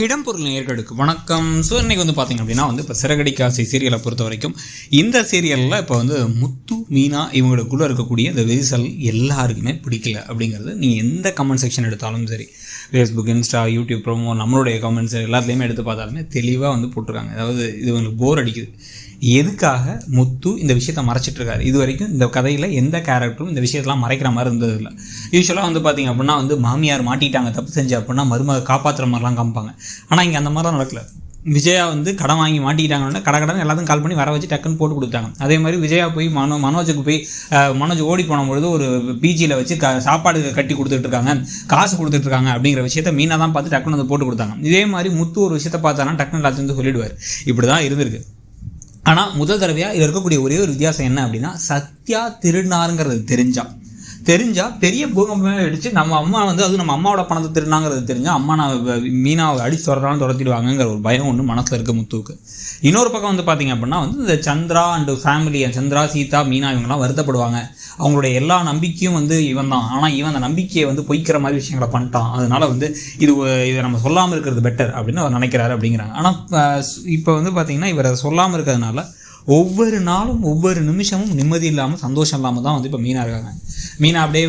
இடம்பொருள் நேயர்களுக்கு வணக்கம். ஸோ இன்றைக்கி பார்த்திங்க அப்படின்னா இப்போ சிறகடிக்க ஆசை சீரியலை பொறுத்த வரைக்கும் இந்த சீரியலில் இப்போ முத்து மீனா இவங்களுக்குள்ளே இருக்கக்கூடிய இந்த விரிசல் எல்லாருக்குமே பிடிக்கல அப்படிங்கிறது நீங்கள் எந்த கமெண்ட் செக்ஷன் எடுத்தாலும் சரி, ஃபேஸ்புக், இன்ஸ்டா, யூடியூப், ப்ரோமோ, நம்மளுடைய கமெண்ட்ஸ் எல்லாத்துலேயுமே எடுத்து பார்த்தாலுமே தெளிவாக போட்டிருக்காங்க. அதாவது இது உங்களுக்கு போர் அடிக்குது. எதுக்காக முத்து இந்த விஷயத்தை மறைச்சிட்ருக்காரு? இது வரைக்கும் இந்த கதையில் எந்த கேரக்டரும் இந்த விஷயத்தெல்லாம் மறைக்கிற மாதிரி இருந்ததில்லை. யூஸ்வலாக பார்த்திங்க அப்படின்னா மாமியார் மாட்டிட்டாங்க தப்பு செஞ்சு அப்படின்னா மருமக காப்பாற்றுற மாதிரிலாம் காமிப்பாங்க. ஆனால் இங்கே அந்த மாதிரிலாம் நடக்கல. விஜயா கடன் வாங்கி மாட்டிக்கிட்டாங்கன்னா கடன் எல்லாத்தையும் கால் பண்ணி வர வச்சு டக்குன்னு போட்டு கொடுத்தாங்க. அதே மாதிரி விஜயா போய் மனோஜுக்கு போய் மனோஜ் ஓடி போனபொழுது ஒரு பிஜியில் வச்சு சாப்பாடு கட்டி கொடுத்துட்ருக்காங்க, காசு கொடுத்துட்ருக்காங்க அப்படிங்கிற விஷயத்த மீனா தான் பார்த்து டக்குன்னு போட்டு கொடுத்தாங்க. இதே மாதிரி முத்து ஒரு விஷயத்தை பார்த்தானா டக்குன்னு எல்லாத்தையும் சொல்லிடுவார். இப்படி தான் இருந்திருக்கு. ஆனால் முதல் தடவையாக இதில் இருக்கக்கூடிய ஒரே ஒரு வித்தியாசம் என்ன அப்படின்னா, சத்யா திருநாருங்கிறது தெரிஞ்சால் பெரிய பூகம்பமே அடித்து நம்ம அம்மா அதுவும் நம்ம அம்மாவோட பணத்தை திருநாங்கிறது தெரிஞ்சால் அம்மா நான் மீனாவை அடித்து துரத்தாலும் துரத்திடுவாங்கங்கிற ஒரு பயம் ஒன்று மனசில் இருக்க முத்துவுக்கு. இன்னொரு பக்கம் பார்த்திங்க அப்படின்னா இந்த சந்திரா அண்டு ஃபேமிலி, சந்திரா, சீதா, மீனா இவங்கெல்லாம் வருத்தப்படுவாங்க. அவங்களுடைய எல்லா நம்பிக்கையும் இவன் தான். ஆனால் இவன் அந்த நம்பிக்கையை பொய்க்கிற மாதிரி விஷயங்களை பண்ணிட்டான். அதனால் இதை நம்ம சொல்லாமல் இருக்கிறது பெட்டர் அப்படின்னு அவர் நினைக்கிறாரு அப்படிங்கிறாங்க. ஆனால் இப்போ பார்த்திங்கன்னா இவர் அதை சொல்லாமல் இருக்கிறதுனால ஒவ்வொரு நாளும் ஒவ்வொரு நிமிஷமும் நிம்மதி இல்லாமல் சந்தோஷம் இல்லாமல் தான் இப்போ மீனா இருக்காங்க. மீனா அப்படியே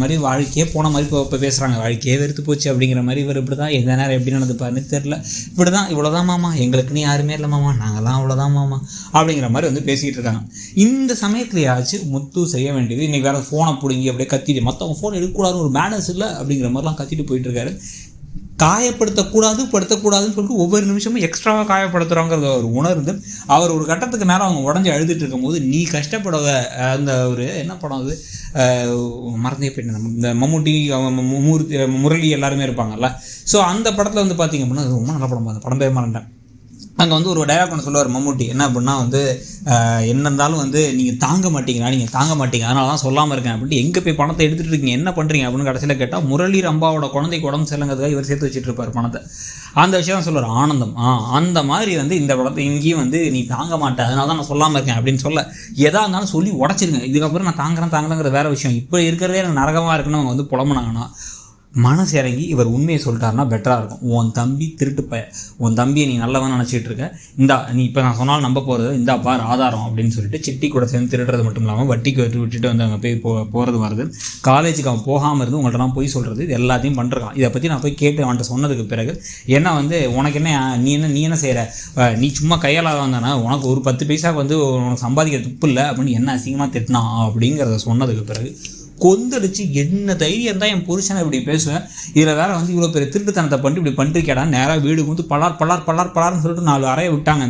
மாதிரி வாழ்க்கையே போன மாதிரி இப்போ பேசுகிறாங்க. வாழ்க்கையே வெறுத்து போச்சு அப்படிங்கிற மாதிரி இவர் இப்படி தான் எந்த நேரம் எப்படி நடந்துப்பாருன்னு தெரில. இப்படி தான் இவ்வளோதான் மாமா, எங்களுக்குன்னு யாருமே இல்லை மாமா, நாங்கள்லாம் அவ்வளோதான் மாமா அப்படிங்கிற மாதிரி பேசிகிட்டு இருக்காங்க. இந்த சமயத்துலையாச்சும் முத்து செய்ய வேண்டியது இன்றைக்கி வேறு ஃபோனை பிடுங்கி அப்படியே கத்திட்டு மற்றவங்க ஃபோன் எடுக்கக்கூடாதுன்னு ஒரு மேனர்ஸ் இல்லை அப்படிங்கிற மாதிரிலாம் கத்திட்டு போயிட்டுருக்காரு. படுத்தக்கூடாதுன்னு சொல்லிட்டு ஒவ்வொரு நிமிஷமும் எக்ஸ்ட்ராவாக காயப்படுத்துகிறாங்கிறத அவர் உணர்ந்து அவர் ஒரு கட்டத்துக்கு மேலே அவங்க உடஞ்சி அழுதுட்டு இருக்கும்போது நீ கஷ்டப்படாத அந்த ஒரு என்ன படம் மறந்தே போயிட்டு இந்த மம்முட்டி, முரளி எல்லாருமே இருப்பாங்கல்ல. ஸோ அந்த படத்தில் பார்த்திங்க அப்படின்னா அது ரொம்ப நல்ல படம். அந்த படம் பேர் மறந்தேன். அங்கே ஒரு டயலாக் ஒன்று சொல்லுவார் மம்முட்டி. என்ன அப்படின்னா என்ன இருந்தாலும் நீங்கள் தாங்க மாட்டீங்க, அதனால தான் சொல்லாமல் இருக்கேன் அப்படின்ட்டு. எங்கே போய் பணத்தை எடுத்துகிட்டு இருக்கீங்க, என்ன பண்ணுறீங்க அப்படின்னு கடைசியில் கேட்டால் முரளி ரம்பாவோட குழந்தைக்கு உடம்பு செல்லுங்கிறதுக்காக இவர் சேர்த்து வச்சுட்டு இருப்பார் பணத்தை. அந்த விஷயம் தான் சொல்லுவார் ஆனந்தம். அந்த மாதிரி இந்த படத்தை இங்கேயும் நீ தாங்க மாட்டேன், அதனால தான் நான் சொல்லாமல் இருக்கேன் அப்படின்னு சொல்ல எதாக இருந்தாலும் சொல்லி உடச்சிருங்க. இதுக்கப்புறம் நான் தாங்குறேங்கிற வேறு விஷயம். இப்போ இருக்கிறதே எனக்கு நரகமாக இருக்குன்னு அவங்க புலம்புனாங்கன்னா மனசு இறங்கி இவர் உண்மையை சொல்லிட்டாருன்னா பெட்டராக இருக்கும். உன் தம்பி திருட்டு பைய, உன் தம்பியை நீ நல்லவன் நினச்சிட்டு இருக்க, இந்தா நீ இப்போ நான் சொன்னாலும் நம்ப போகிறது இந்தா பார் ஆதாரம் அப்படின்னு சொல்லிட்டு சிட்டி கூட சேர்ந்து திருடுறது மட்டும் இல்லாமல் வட்டிக்கு விட்டுட்டு அங்கே போய் போகிறது வருது, காலேஜுக்கு அவன் போகாமல் இருந்து உங்கள்கிட்ட போய் சொல்கிறது, இது எல்லாத்தையும் பண்ணுறான். இதை பற்றி நான் போய் கேட்டு அவன்கிட்ட சொன்னதுக்கு பிறகு என்ன உனக்கு என்ன நீ என்ன செய்கிற, நீ சும்மா கையால் வந்தானா உனக்கு ஒரு 10 பைசாவுக்கு உனக்கு சம்பாதிக்கிற துப்பு இல்லை அப்படின்னு என்ன அசிங்கமாக திட்டினான் அப்படிங்கிறத சொன்னதுக்கு பிறகு கொந்தடிச்சு என்ன தைரியம் தான் என் புருஷனை இப்படி பேசுவேன், இதில் வேறு இவ்வளோ பெரிய திருட்டுத்தனத்தை பண்ணிட்டு இப்படி பண்ணிருக்கேடா, நேராக வீடு பலார்னு சொல்லிட்டு 4 அறையை விட்டாங்க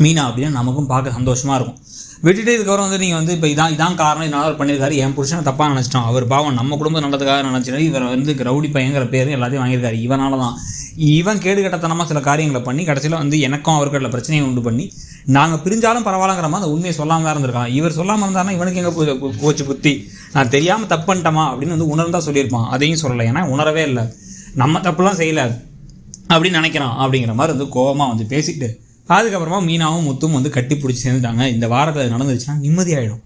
மீனா அப்படின்னா நமக்கும் பார்க்க சந்தோஷமாக இருக்கும். விட்டுட்டு இதுக்கப்புறம் நீங்கள் இப்போ இதான் காரணம், இதனால் அவர் பண்ணியிருக்காரு, என் புருஷனை தப்பாக நினச்சிட்டோம், அவர் பாவம் நம்ம குடும்பம் நல்லதுக்காக நினச்சிட்டு இவர் ரவுடி பையங்கிற பேர் எல்லாத்தையும் வாங்கியிருக்காரு. இவனால தான் இவன் கேடுகட்டத்தனமாக சில காரியங்களை பண்ணி கடைசியில் எனக்கும் அவர்களில் பிரச்சனையை உண்டு பண்ணி நாங்கள் பிரிஞ்சாலும் பரவாயில்லங்கிற மாதிரி அந்த உண்மையை சொல்லாமல் தான் இருந்திருக்கான். இவர் சொல்லாமல் இருந்தாருன்னா இவனுக்கு எங்கே போச்சு புத்தி, நான் தெரியாமல் தப்பு பண்ணிட்டோமா அப்படின்னு உணர்ந்தா சொல்லியிருப்பான். அதையும் சொல்லலை, ஏன்னா உணரவே இல்லை, நம்ம தப்புலாம் செய்யலை அப்படின்னு நினைக்கிறான் அப்படிங்கிற மாதிரி கோபமாக பேசிட்டு அதுக்கப்புறமா மீனாவும் முத்தும் கட்டி பிடிச்சி சேர்ந்துட்டாங்க. இந்த வாரத்தில் நடந்துச்சுன்னா நிம்மதியாகிடும்.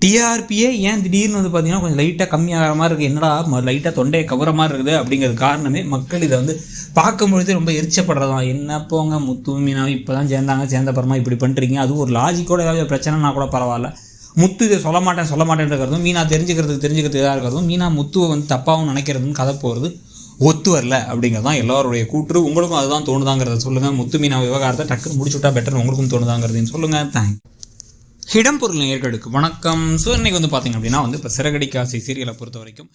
டிஆர்பியே ஏன் திடீர்னு பார்த்தீங்கன்னா கொஞ்சம் லைட்டாக கம்மியாகிற மாதிரி இருக்குது, என்னடா லைட்டாக தொண்டையை கவர மாதிரி இருக்குது அப்படிங்கிறது காரணமே மக்கள் இதை பார்க்கும்பொழுதே ரொம்ப எரிச்சப்படுறதான். என்ன போங்க முத்து மீனாவும் இப்போ தான் சேர்ந்தப்புறமா இப்படி பண்ணுறீங்க, அதுவும் ஒரு லாஜிக்கோட ஏதாவது பிரச்சனைனா கூட பரவாயில்ல. முத்து இதை சொல்ல மாட்டேன்றதும் மீனா தெரிஞ்சுக்கிறதுக்கு இதாக இருக்கிறதும் மீனா முத்துவை தப்பாகவும் நினைக்கிறதும் கதை போகிறது ஒத்து வரல அப்படிங்கிறது தான் எல்லாருடைய கூற்று. உங்களுக்கும் அதுதான் தோணுதாங்கிறத சொல்லுங்கள். முத்து மீனா விவகாரத்தை டக்குன்னு முடிச்சுட்டா பெட்டர் உங்களுக்கும் தோணுதாங்கிறதையும் சொல்லுங்கள். தேங்க்ஸ். இடம்பொருள் நேயர்களுக்கு வணக்கம். ஸோ இன்றைக்கி பார்த்திங்க அப்படின்னா இப்போ சிறகடிக்க ஆசை சீரியலை பொறுத்த வரைக்கும்